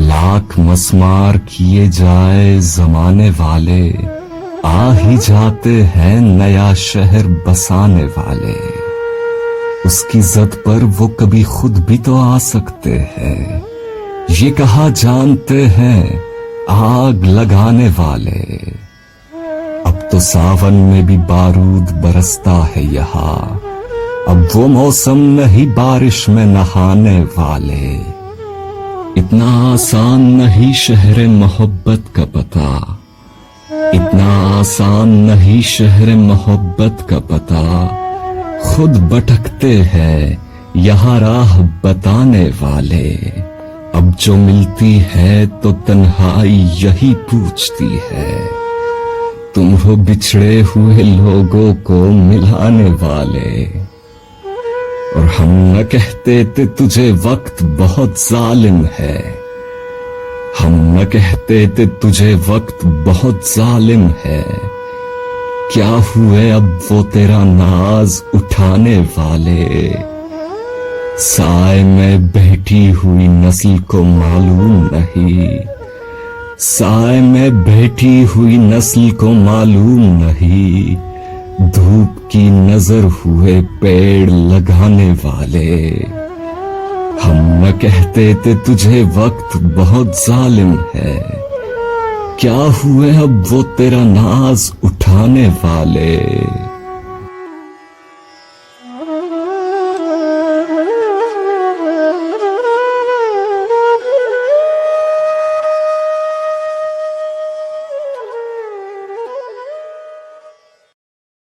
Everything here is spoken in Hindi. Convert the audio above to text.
लाख मस्मार किए जाए जमाने वाले, आ ही जाते हैं नया शहर बसाने वाले। उसकी जद पर वो कभी खुद भी तो आ सकते हैं, ये कहा जानते हैं आग लगाने वाले। अब तो सावन में भी बारूद बरसता है यहाँ, अब वो मौसम नहीं बारिश में नहाने वाले। इतना आसान नहीं शहर मोहब्बत का पता, इतना आसान नहीं शहर मोहब्बत का पता। खुद भटकते हैं यहाँ राह बताने वाले। अब जो मिलती है तो तन्हाई यही पूछती है, तुम हो बिछड़े हुए लोगों को मिलाने वाले। और हम न कहते थे तुझे वक्त बहुत जालिम है, हम न कहते थे तुझे वक्त बहुत जालिम है। क्या हुए अब वो तेरा नाज उठाने वाले। साए में बैठी हुई नस्ल को मालूम नहीं, साए में बैठी हुई नस्ल को मालूम नहीं। धूप की नजर हुए पेड़ लगाने वाले। हम न कहते थे तुझे वक्त बहुत जालिम है, क्या हुए अब वो तेरा नाज उठाने वाले।